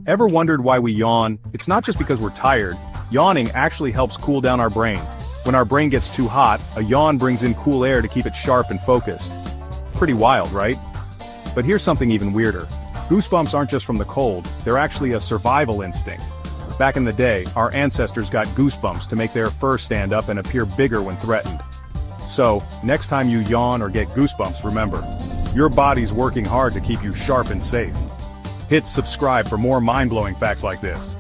Ever wondered why we yawn? It's not just because we're tired. Yawning actually helps cool down our brain. When our brain gets too hot, a yawn brings in cool air to keep it sharp and focused. Pretty wild, right? But here's something even weirder. Goosebumps aren't just from the cold, they're actually a survival instinct. Back in the day, our ancestors got goosebumps to make their fur stand up and appear bigger when threatened. So, next time you yawn or get goosebumps, remember, your body's working hard to keep you sharp and safe. Hit subscribe for more mind-blowing facts like this.